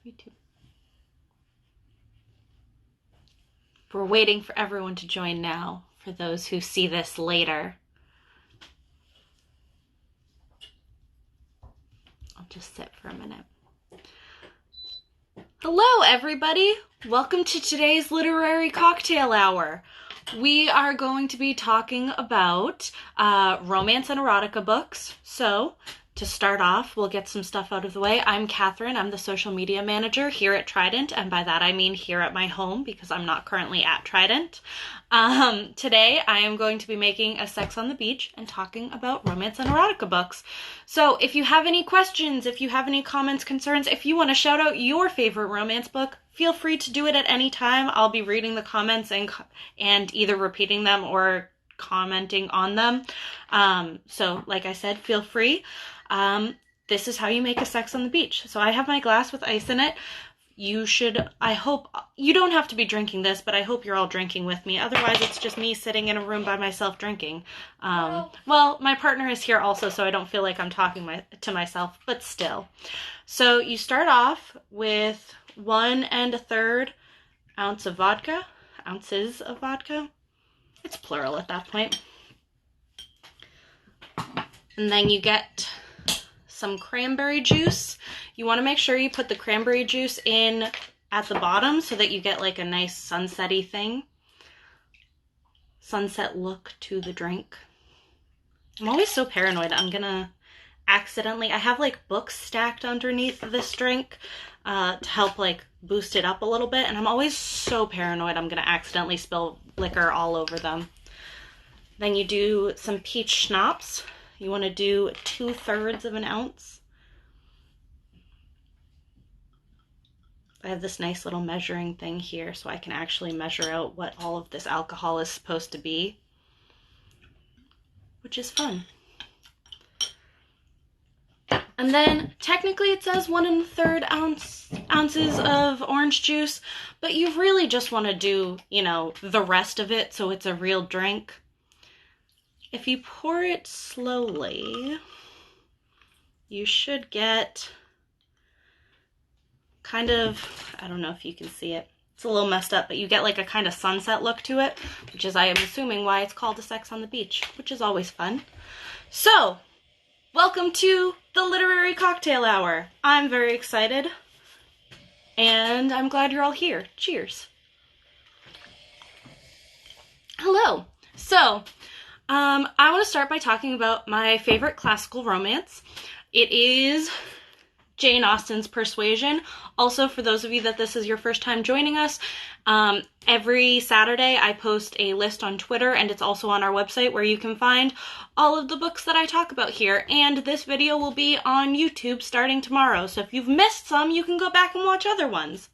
YouTube. We're waiting for everyone to join now, for those who see this later. I'll just sit for a minute. Hello, everybody. Welcome to today's Literary Cocktail Hour. We are going to be talking about romance and erotica books. So, to start off, we'll get some stuff out of the way. I'm Catherine. I'm the social media manager here at Trident, and by that I mean here at my home because I'm not currently at Trident. Today I am going to be making a Sex on the Beach and talking about romance and erotica books. So if you have any questions, if you have any comments, concerns, if you want to shout out your favorite romance book, feel free to do it at any time. I'll be reading the comments and either repeating them or commenting on them. So like I said, feel free. This is how you make a Sex on the Beach. So I have my glass with ice in it. I hope, you don't have to be drinking this, but I hope you're all drinking with me. Otherwise, it's just me sitting in a room by myself drinking. Well, my partner is here also, so I don't feel like I'm talking to myself, but still. So you start off with 1 1/3 ounces of vodka. It's plural at that point. And then you get some cranberry juice. You want to make sure you put the cranberry juice in at the bottom so that you get like a nice sunset-y thing. Sunset look to the drink. I'm always so paranoid I'm gonna accidentally, I have like books stacked underneath this drink to help like boost it up a little bit, and I'm always so paranoid I'm gonna accidentally spill liquor all over them. Then you do some peach schnapps. You want to do 2/3 of an ounce. I have this nice little measuring thing here so I can actually measure out what all of this alcohol is supposed to be, which is fun. And then technically it says 1 1/3 ounces of orange juice, but you really just want to do, the rest of it so it's a real drink. If you pour it slowly, you should get kind of, I don't know if you can see it. It's a little messed up, but you get like a kind of sunset look to it, which is, I am assuming, why it's called a Sex on the Beach, which is always fun. So, welcome to the Literary Cocktail Hour. I'm very excited, and I'm glad you're all here. Cheers. Hello. So, I want to start by talking about my favorite classical romance. It is Jane Austen's Persuasion. Also, for those of you that this is your first time joining us, every Saturday I post a list on Twitter, and it's also on our website where you can find all of the books that I talk about here. And this video will be on YouTube starting tomorrow, so if you've missed some, you can go back and watch other ones.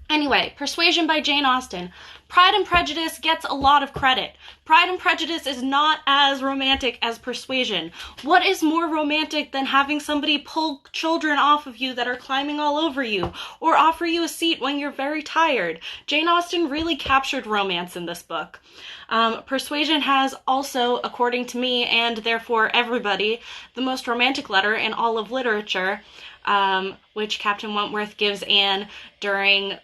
Anyway, Persuasion by Jane Austen. Pride and Prejudice gets a lot of credit. Pride and Prejudice is not as romantic as Persuasion. What is more romantic than having somebody pull children off of you that are climbing all over you, or offer you a seat when you're very tired? Jane Austen really captured romance in this book. Persuasion has also, according to me, and therefore everybody, the most romantic letter in all of literature, which Captain Wentworth gives Anne during,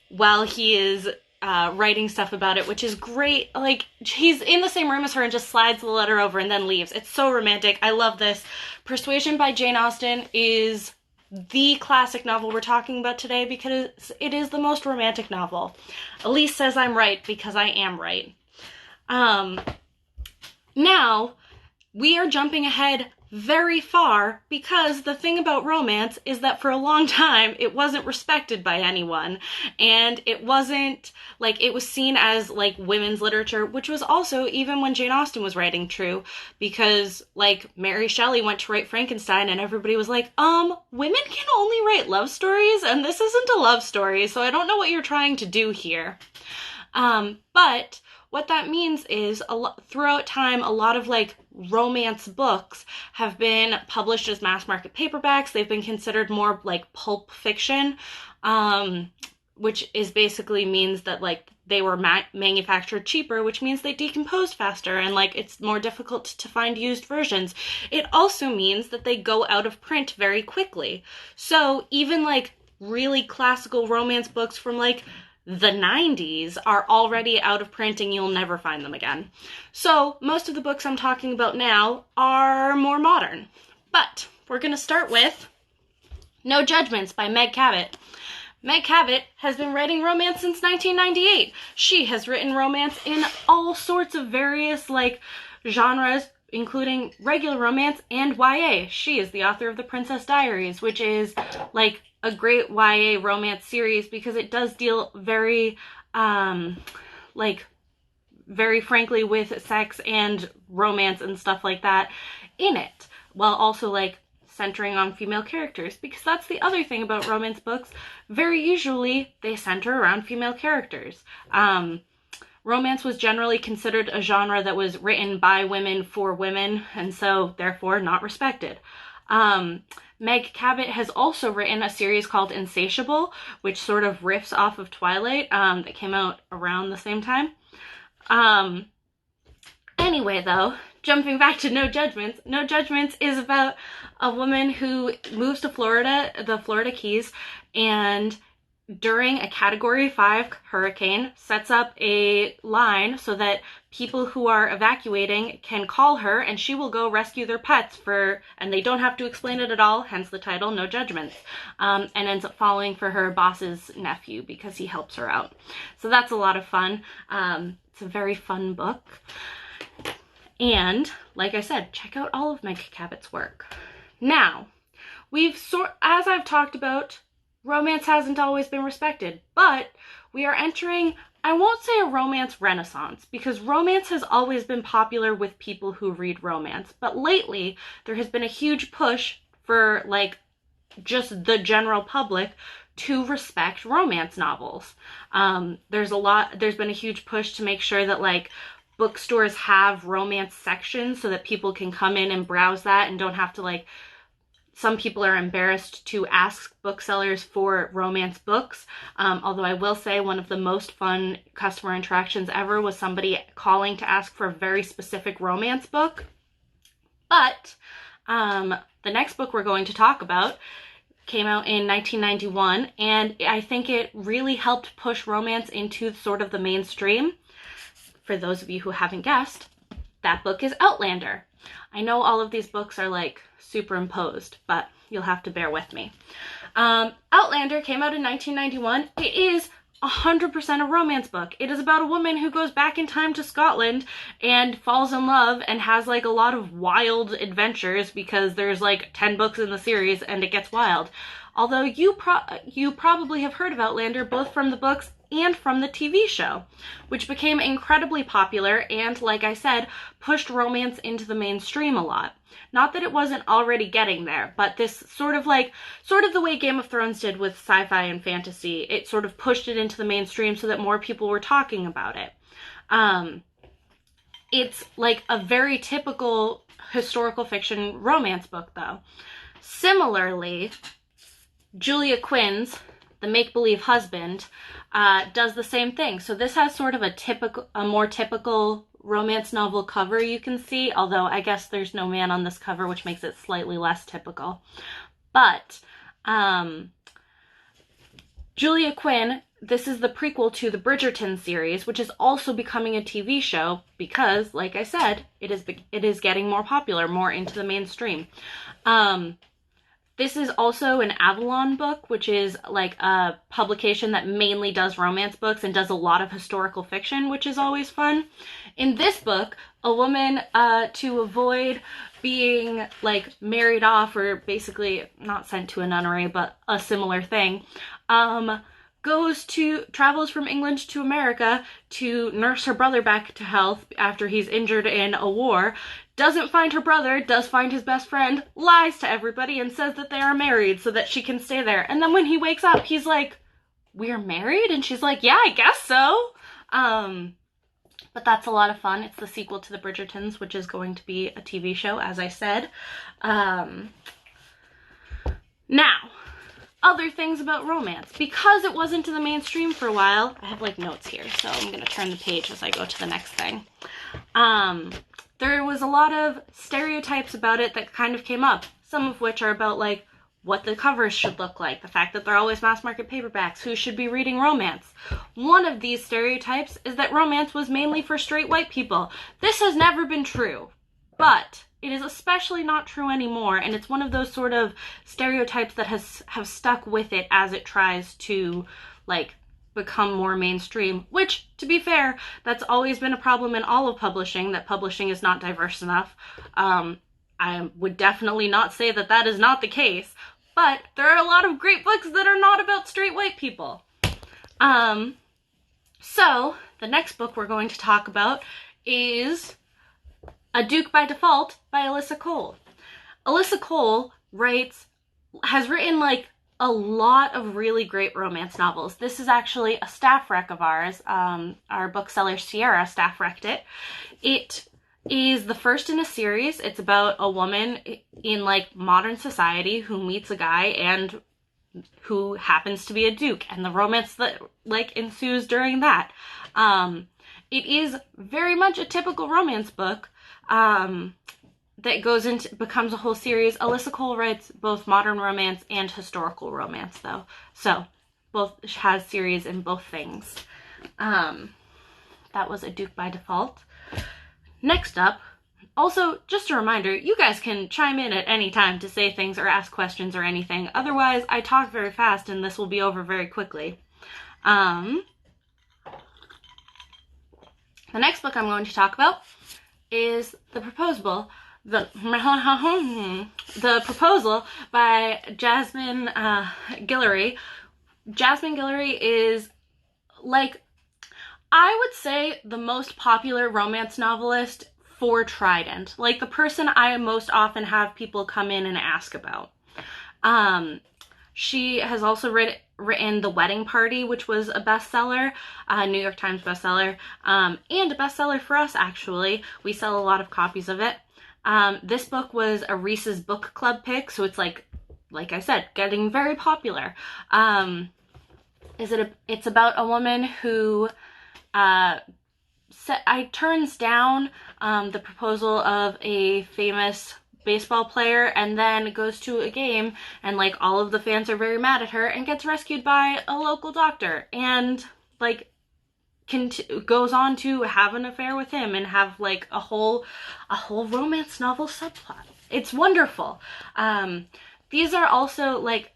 while he is writing stuff about it, which is great. He's in the same room as her and just slides the letter over and then leaves. It's so romantic. I love this. Persuasion by Jane Austen is the classic novel we're talking about today because it is the most romantic novel. Elise says I'm right because I am right. Now, we are jumping ahead very far because the thing about romance is that for a long time it wasn't respected by anyone, and it wasn't it was seen as women's literature, which was also, even when Jane Austen was writing, true, because Mary Shelley went to write Frankenstein and everybody was like, women can only write love stories and this isn't a love story, so I don't know what you're trying to do here. But what that means is throughout time, a lot of romance books have been published as mass market paperbacks. They've been considered more pulp fiction, which is basically means that they were manufactured cheaper, which means they decomposed faster and it's more difficult to find used versions. It also means that they go out of print very quickly. So even really classical romance books from like the 90s are already out of print and you'll never find them again. So most of the books I'm talking about now are more modern. But we're going to start with No Judgments by Meg Cabot. Meg Cabot has been writing romance since 1998. She has written romance in all sorts of various like genres, including regular romance and YA. She is the author of the Princess Diaries, which is like a great YA romance series because it does deal very, very frankly with sex and romance and stuff like that in it, while also like centering on female characters, because that's the other thing about romance books. Very usually they center around female characters. Romance was generally considered a genre that was written by women for women, and so therefore not respected. Meg Cabot has also written a series called Insatiable, which sort of riffs off of Twilight, that came out around the same time. Anyway, though, jumping back to No Judgments. No Judgments is about a woman who moves to Florida, the Florida Keys, and during a Category 5 hurricane sets up a line so that people who are evacuating can call her and she will go rescue their pets and they don't have to explain it at all, hence the title, No Judgments, and ends up falling for her boss's nephew because he helps her out. So that's a lot of fun. It's a very fun book. And, like I said, check out all of Meg Cabot's work. Now, as I've talked about, romance hasn't always been respected, but we are entering, I won't say a romance renaissance, because romance has always been popular with people who read romance, but lately there has been a huge push for, like, just the general public to respect romance novels. There's been a huge push to make sure that, like, bookstores have romance sections so that people can come in and browse that and don't have to, like, some people are embarrassed to ask booksellers for romance books. Although I will say one of the most fun customer interactions ever was somebody calling to ask for a very specific romance book. But the next book we're going to talk about came out in 1991, and I think it really helped push romance into sort of the mainstream. For those of you who haven't guessed, that book is Outlander. I know all of these books are like superimposed, but you'll have to bear with me. Outlander came out in 1991. It is 100% a romance book. It is about a woman who goes back in time to Scotland and falls in love and has like a lot of wild adventures because there's like 10 books in the series and it gets wild. Although you probably have heard of Outlander both from the books and from the TV show, which became incredibly popular and, like I said, pushed romance into the mainstream a lot. Not that it wasn't already getting there, but this sort of the way Game of Thrones did with sci-fi and fantasy, it sort of pushed it into the mainstream so that more people were talking about it. It's like a very typical historical fiction romance book, though. Similarly, Julia Quinn's The Make-Believe Husband does the same thing. So this has sort of a more typical romance novel cover you can see, although I guess there's no man on this cover, which makes it slightly less typical. But Julia Quinn, this is the prequel to the Bridgerton series, which is also becoming a TV show because, like I said, it is getting more popular, more into the mainstream. This is also an Avalon book, which is like a publication that mainly does romance books and does a lot of historical fiction, which is always fun. In this book, a woman, to avoid being like married off or basically not sent to a nunnery, but a similar thing, travels from England to America to nurse her brother back to health after he's injured in a war, doesn't find her brother, does find his best friend, lies to everybody and says that they are married so that she can stay there. And then when he wakes up, he's like, "We're married?" And she's like, "Yeah, I guess so." But that's a lot of fun. It's the sequel to the Bridgertons, which is going to be a TV show, as I said. Now, other things about romance. Because it wasn't in the mainstream for a while, I have like notes here, so I'm going to turn the page as I go to the next thing. There was a lot of stereotypes about it that kind of came up, some of which are about like what the covers should look like, the fact that they're always mass market paperbacks, who should be reading romance. One of these stereotypes is that romance was mainly for straight white people. This has never been true, but it is especially not true anymore, and it's one of those sort of stereotypes that have stuck with it as it tries to, like, become more mainstream, which, to be fair, that's always been a problem in all of publishing, that publishing is not diverse enough. I would definitely not say that that is not the case, but there are a lot of great books that are not about straight white people. So, the next book we're going to talk about is A Duke by Default by Alyssa Cole. Alyssa Cole has written, like, a lot of really great romance novels. This is actually a staff rec of ours. Our bookseller Sierra staff rec'd it. It is the first in a series. It's about a woman in, like, modern society who meets a guy and who happens to be a duke, and the romance that, like, ensues during that. It is very much a typical romance book that becomes a whole series. Alyssa Cole writes both modern romance and historical romance, though, so both has series in both things. That was A Duke by Default. Next up, also, just a reminder, you guys can chime in at any time to say things or ask questions or anything. Otherwise, I talk very fast and this will be over very quickly. The next book I'm going to talk about is The Proposal by Jasmine Guillory. Jasmine Guillory is, like, I would say the most popular romance novelist for Trident. Like, the person I most often have people come in and ask about. She has also written The Wedding Party, which was a bestseller, New York Times bestseller, and a bestseller for us, actually. We sell a lot of copies of it. This book was a Reese's Book Club pick, so it's like I said, getting very popular. It's about a woman who turns down the proposal of a famous baseball player, and then goes to a game, and, like, all of the fans are very mad at her, and gets rescued by a local doctor, and, like, goes on to have an affair with him and have, like, a whole romance novel subplot. It's wonderful. These are also, like,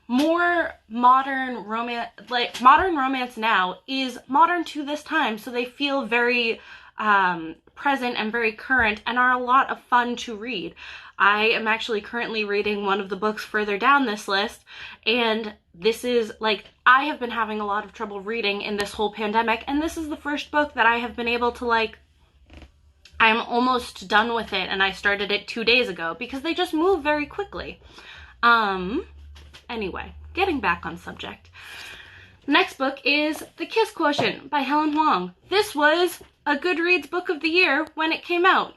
more modern romance. Like, modern romance now is modern to this time, so they feel very present and very current, and are a lot of fun to read. I am actually currently reading one of the books further down this list, and this is, like, I have been having a lot of trouble reading in this whole pandemic, and this is the first book that I have been able to, like, I'm almost done with it, and I started it 2 days ago, because they just move very quickly. Anyway, getting back on subject. Next book is The Kiss Quotient by Helen Huang. This was a Goodreads Book of the Year when it came out.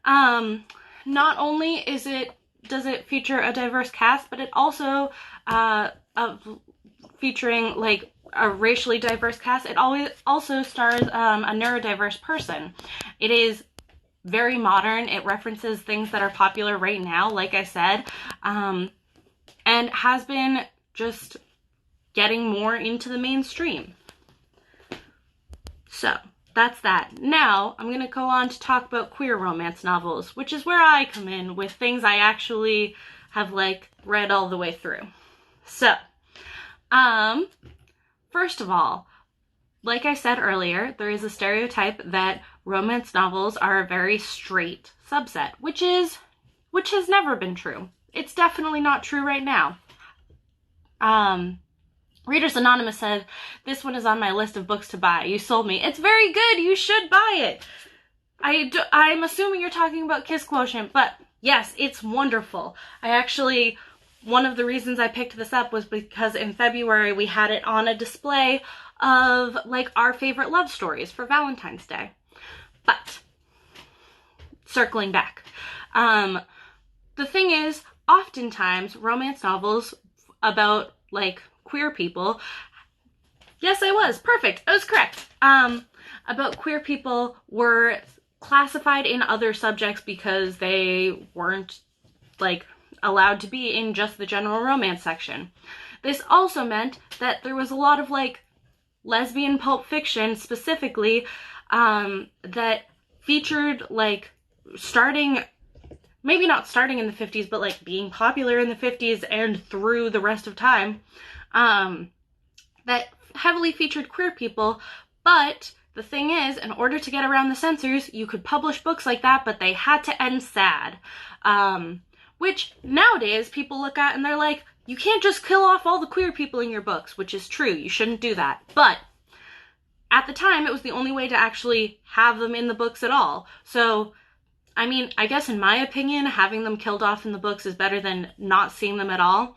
Not only does it feature a diverse cast, but it also, featuring, like, a racially diverse cast, it also stars a neurodiverse person. It is very modern. It references things that are popular right now, like I said, and has been just getting more into the mainstream. So, that's that. Now, I'm going to go on to talk about queer romance novels, which is where I come in with things I actually have, like, read all the way through. So, first of all, like I said earlier, there is a stereotype that romance novels are a very straight subset, which has never been true. It's definitely not true right now. Readers Anonymous said, "This one is on my list of books to buy. You sold me." It's very good. You should buy it. I'm assuming you're talking about Kiss Quotient, but yes, it's wonderful. One of the reasons I picked this up was because in February we had it on a display of, like, our favorite love stories for Valentine's Day. But, circling back, the thing is, oftentimes romance novels about, like, queer people, yes, I was correct, about queer people were classified in other subjects because they weren't, like, allowed to be in just the general romance section. This also meant that there was a lot of, like, lesbian pulp fiction specifically that featured, like, maybe not starting in the 50s, but, like, being popular in the 50s and through the rest of time, that heavily featured queer people. But the thing is, in order to get around the censors, you could publish books like that, but they had to end sad. Which nowadays people look at and they're like, you can't just kill off all the queer people in your books, which is true. You shouldn't do that. But at the time, it was the only way to actually have them in the books at all. So, I mean, I guess in my opinion, having them killed off in the books is better than not seeing them at all.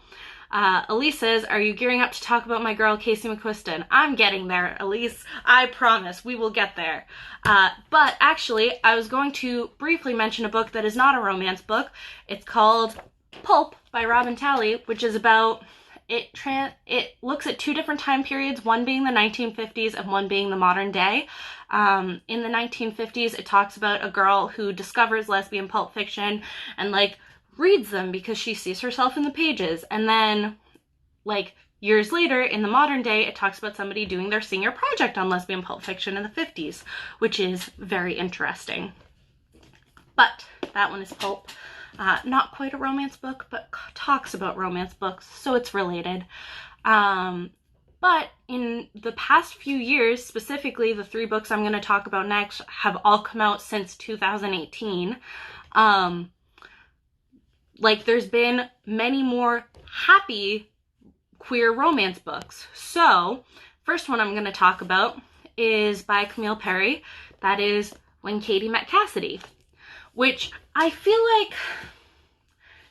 Elise says, are you gearing up to talk about my girl, Casey McQuiston? I'm getting there, Elise. I promise we will get there. But actually, I was going to briefly mention a book that is not a romance book. It's called Pulp by Robin Talley, which is about, it looks at two different time periods, one being the 1950s and one being the modern day. In the 1950s, it talks about a girl who discovers lesbian pulp fiction and, like, reads them because she sees herself in the pages. And then, like, years later, in the modern day, it talks about somebody doing their senior project on lesbian pulp fiction in the 50s, which is very interesting. But that one is Pulp. Not quite a romance book, but talks about romance books, so it's related. But in the past few years, specifically the 3 books I'm going to talk about next have all come out since 2018. Like, there's been many more happy queer romance books. So, first one I'm going to talk about is by Camille Parry. That is When Katie Met Cassidy, which I feel like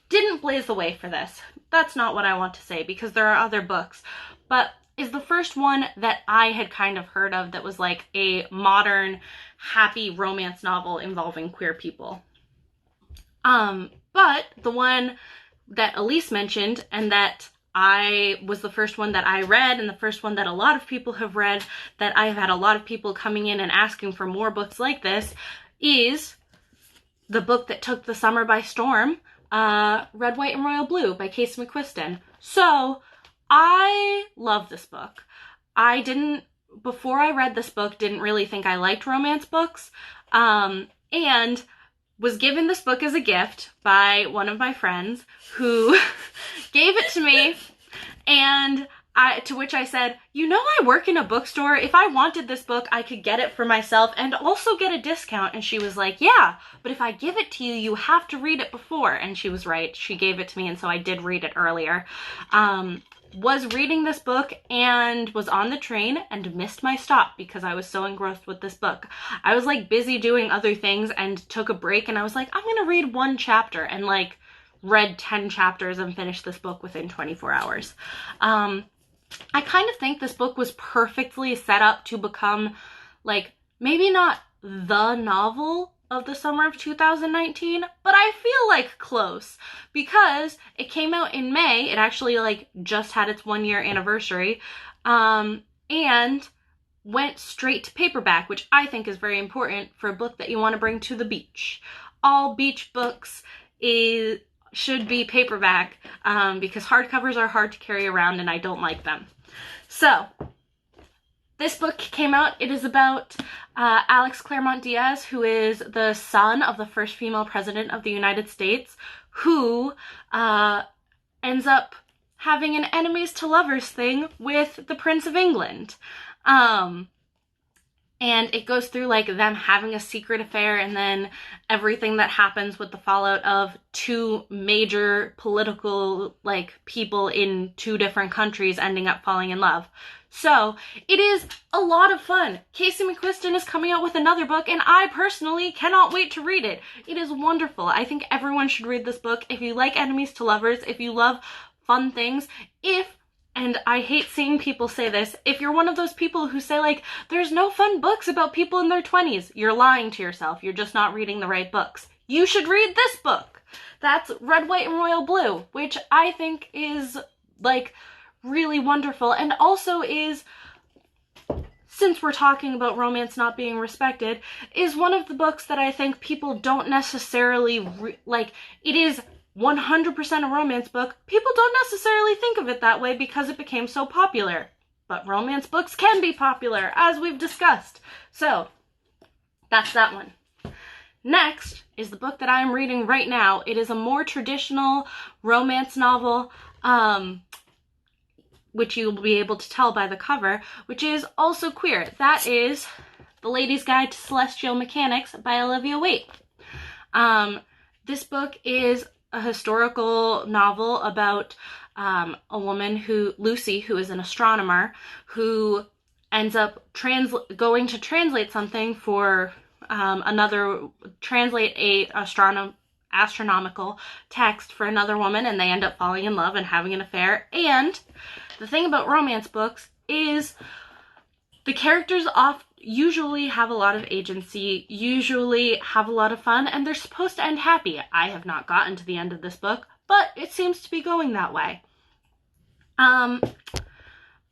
didn't blaze the way for this. That's not what I want to say, because there are other books, but is the first one that I had kind of heard of that was like a modern, happy romance novel involving queer people. But the one that Elise mentioned, and that I was the first one that I read, and the first one that a lot of people have read, that I've had a lot of people coming in and asking for more books like this, is the book that took the summer by storm, Red, White, and Royal Blue by Casey McQuiston. So, I love this book. Before I read this book, didn't really think I liked romance books, and was given this book as a gift by one of my friends who gave it to me, and to which I said, you know, I work in a bookstore. If I wanted this book, I could get it for myself and also get a discount. And she was like, yeah, but if I give it to you, you have to read it before. And she was right. She gave it to me, and so I did read it earlier. Was reading this book and was on the train and missed my stop because I was so engrossed with this book. I was, like, busy doing other things and took a break, and I was like, I'm gonna read one chapter, and, like, read 10 chapters and finished this book within 24 hours. I kind of think this book was perfectly set up to become, like, maybe not the novel of the summer of 2019, but I feel like close, because it came out in May. It actually, like, just had its 1-year anniversary, and went straight to paperback, which I think is very important for a book that you want to bring to the beach. All beach books should be paperback, because hardcovers are hard to carry around and I don't like them. So, this book came out. It is about Alex Claremont Diaz, who is the son of the first female president of the United States, who ends up having an enemies to lovers thing with the Prince of England. And it goes through, like, them having a secret affair, and then everything that happens with the fallout of 2 major political, like, people in 2 different countries ending up falling in love. So, it is a lot of fun. Casey McQuiston is coming out with another book, and I personally cannot wait to read it. It is wonderful. I think everyone should read this book. If you like enemies to lovers, if you love fun things, and I hate seeing people say this, if you're one of those people who say, like, there's no fun books about people in their 20s, you're lying to yourself. You're just not reading the right books. You should read this book. That's Red, White, and Royal Blue, which I think is, like, really wonderful, and also is, since we're talking about romance not being respected, is one of the books that I think people don't necessarily, like, it is 100% a romance book, people don't necessarily think of it that way because it became so popular. But romance books can be popular, as we've discussed. So, that's that one. Next is the book that I am reading right now. It is a more traditional romance novel, which you will be able to tell by the cover, which is also queer. That is The Lady's Guide to Celestial Mechanics by Olivia Waite. This book is a historical novel about a woman Lucy, who is an astronomer, who ends up going to translate something for translate a astronomical text for another woman, and they end up falling in love and having an affair. And the thing about romance books is the characters usually have a lot of agency, usually have a lot of fun, and they're supposed to end happy. I have not gotten to the end of this book, but it seems to be going that way.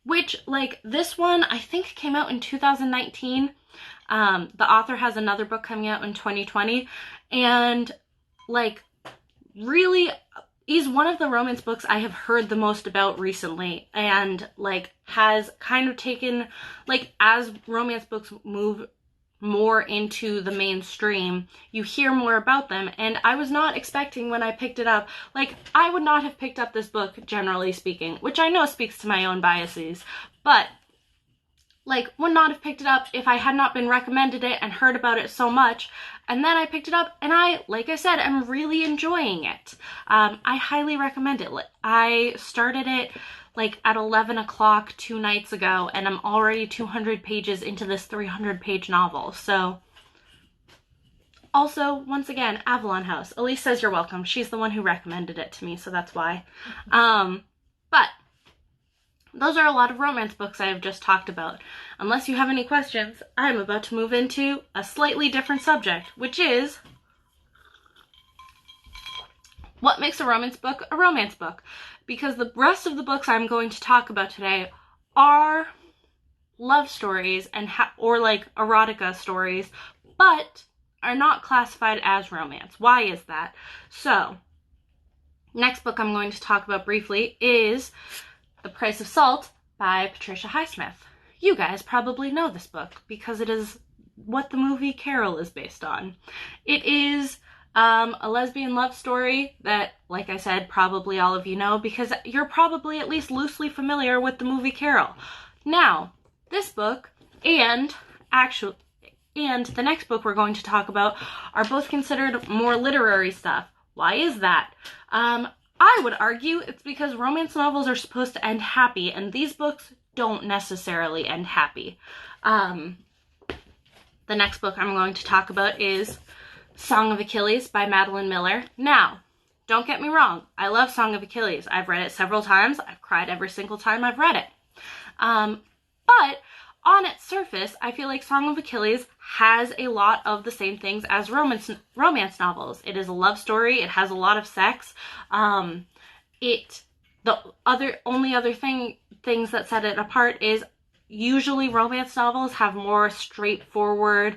Which, like, this one, I think came out in 2019. The author has another book coming out in 2020, and, like, really is one of the romance books I have heard the most about recently, and, like, has kind of taken, like, as romance books move more into the mainstream, you hear more about them, and I was not expecting when I picked it up, like, I would not have picked up this book, generally speaking, which I know speaks to my own biases, but, like, would not have picked it up if I had not been recommended it and heard about it so much, and then I picked it up, and like I said, I'm really enjoying it. I highly recommend it. I started it, like, at 11 o'clock 2 nights ago, and I'm already 200 pages into this 300-page novel, so. Also, once again, Avalon House. Elise says you're welcome. She's the one who recommended it to me, so that's why. But those are a lot of romance books I have just talked about. Unless you have any questions, I'm about to move into a slightly different subject, which is what makes a romance book a romance book? Because the rest of the books I'm going to talk about today are love stories or like erotica stories, but are not classified as romance. Why is that? So, next book I'm going to talk about briefly is The Price of Salt by Patricia Highsmith. You guys probably know this book because it is what the movie Carol is based on. It is a lesbian love story that, like I said, probably all of you know because you're probably at least loosely familiar with the movie Carol. Now, this book and the next book we're going to talk about are both considered more literary stuff. Why is that? I would argue it's because romance novels are supposed to end happy, and these books don't necessarily end happy. The next book I'm going to talk about is Song of Achilles by Madeline Miller. Now, don't get me wrong, I love Song of Achilles. I've read it several times. I've cried every single time I've read it. But on its surface, I feel like Song of Achilles has a lot of the same things as romance novels. It is a love story. It has a lot of sex. The only other things that set it apart is usually romance novels have more straightforward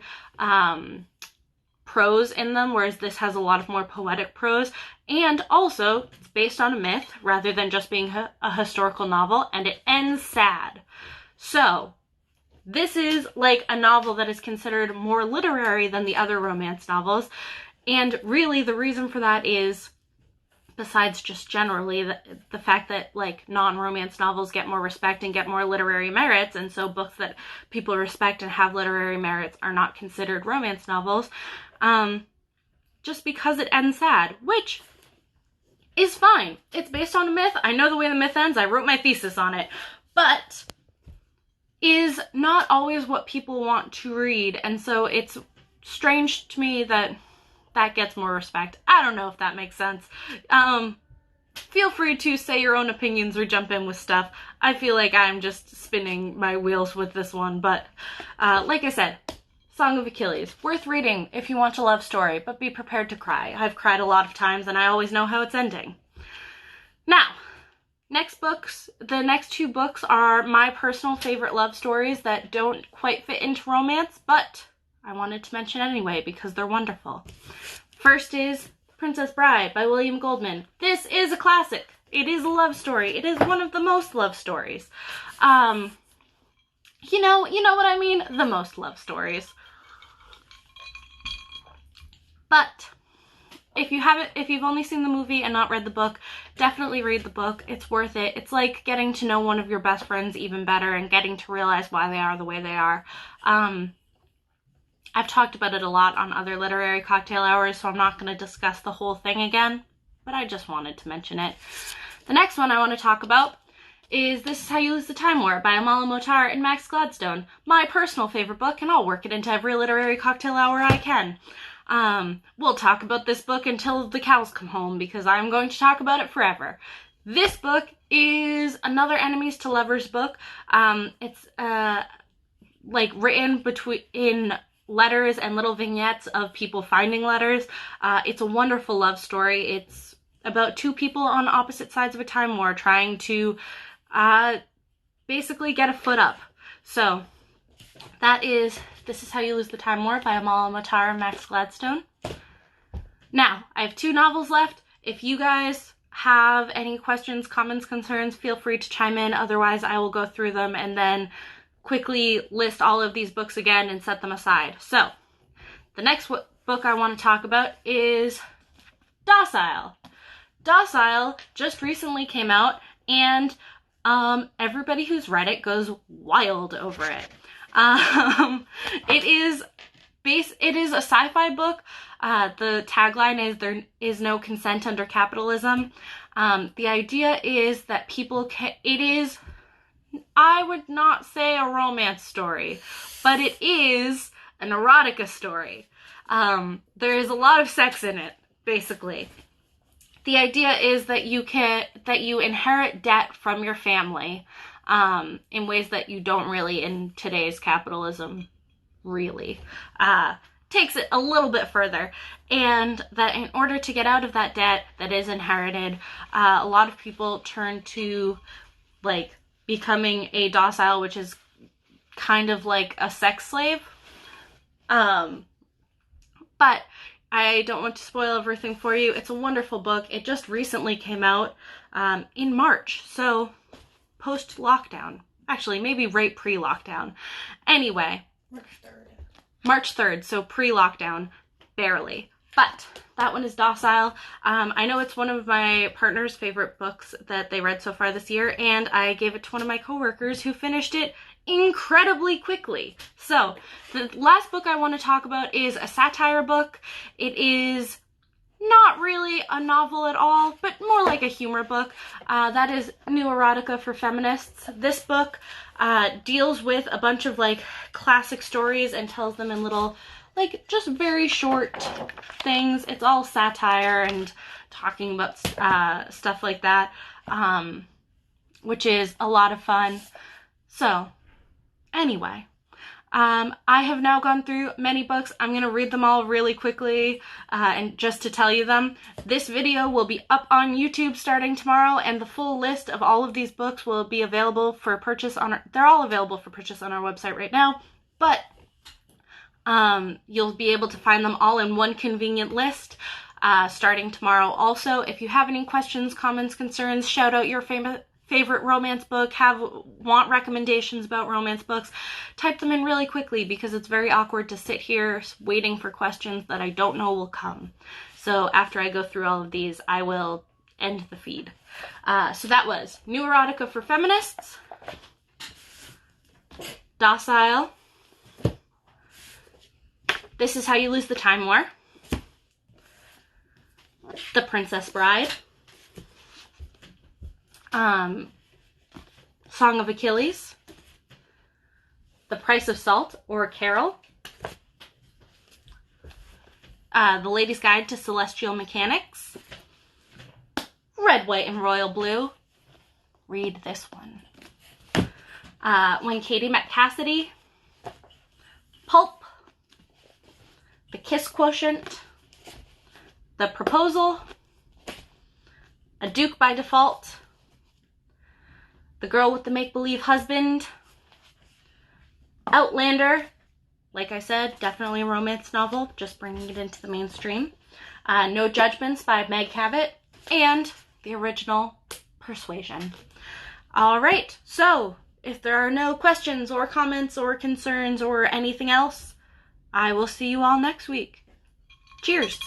prose in them, whereas this has a lot of more poetic prose. And also, it's based on a myth rather than just being a historical novel, and it ends sad. So, this is like a novel that is considered more literary than the other romance novels, and really the reason for that is, besides just generally the fact that like non-romance novels get more respect and get more literary merits, and so books that people respect and have literary merits are not considered romance novels, just because it ends sad, which is fine. It's based on a myth. I know the way the myth ends. I wrote my thesis on it, but is not always what people want to read, and so it's strange to me that gets more respect. I don't know if that makes sense. Feel free to say your own opinions or jump in with stuff. I feel like I'm just spinning my wheels with this one, but like I said, Song of Achilles, worth reading if you want a love story, but be prepared to cry. I've cried a lot of times and I always know how it's ending. Now, the next two books are my personal favorite love stories that don't quite fit into romance, but I wanted to mention anyway because they're wonderful. First is Princess Bride by William Goldman. This is a classic. It is a love story. It is one of the most love stories. You know what I mean? The most love stories. But if you've only seen the movie and not read the book, definitely read the book. It's worth it. It's like getting to know one of your best friends even better and getting to realize why they are the way they are. I've talked about it a lot on other literary cocktail hours, so I'm not going to discuss the whole thing again, but I just wanted to mention it. The next one I want to talk about is This Is How You Lose the Time War by Amala Motar and Max Gladstone. My personal favorite book, and I'll work it into every literary cocktail hour I can. We'll talk about this book until the cows come home, because I'm going to talk about it forever. This book is another enemies to lovers book. It's like written in letters and little vignettes of people finding letters. It's a wonderful love story. It's about two people on opposite sides of a time war trying to basically get a foot up. So that is This Is How You Lose the Time War by Amala Motar and Max Gladstone. Now, I have 2 novels left. If you guys have any questions, comments, concerns, feel free to chime in. Otherwise, I will go through them and then quickly list all of these books again and set them aside. So, the next book I want to talk about is Docile. Docile just recently came out, and everybody who's read it goes wild over it. It is a sci-fi book. The tagline is "There is no consent under capitalism." The idea is that I would not say a romance story, but it is an erotica story. There is a lot of sex in it, basically. The idea is that you inherit debt from your family, in ways that you don't really in today's capitalism, really. Takes it a little bit further, and that in order to get out of that debt that is inherited, a lot of people turn to, like, becoming a docile, which is kind of like a sex slave. But I don't want to spoil everything for you. It's a wonderful book. It just recently came out in March, so post-lockdown. Actually, maybe right pre-lockdown. Anyway. March 3rd, so pre-lockdown, barely. But that one is Docile. I know it's one of my partner's favorite books that they read so far this year, and I gave it to one of my coworkers who finished it incredibly quickly. So, the last book I want to talk about is a satire book. It is not really a novel at all, but more like a humor book. That is New Erotica for Feminists. This book deals with a bunch of, like, classic stories and tells them in little, like, just very short things. It's all satire and talking about stuff like that, which is a lot of fun. So, anyway, I have now gone through many books. I'm going to read them all really quickly, and just to tell you them. This video will be up on YouTube starting tomorrow, and the full list of all of these books will be available for purchase they're all available for purchase on our website right now, but you'll be able to find them all in one convenient list starting tomorrow. Also, if you have any questions, comments, concerns, shout out your favorite romance book, want recommendations about romance books, type them in really quickly, because it's very awkward to sit here waiting for questions that I don't know will come. So after I go through all of these, I will end the feed. So that was New Erotica for Feminists, Docile, This Is How You Lose the Time War, The Princess Bride, Song of Achilles, The Price of Salt, or Carol, The Lady's Guide to Celestial Mechanics, Red, White, and Royal Blue. Read this one. When Katie Met Cassidy, Pulp, The Kiss Quotient, The Proposal, A Duke by Default, The Girl with the Make-Believe Husband, Outlander, like I said, definitely a romance novel, just bringing it into the mainstream. No Judgments by Meg Cabot, and the original Persuasion. All right, so if there are no questions or comments or concerns or anything else, I will see you all next week. Cheers!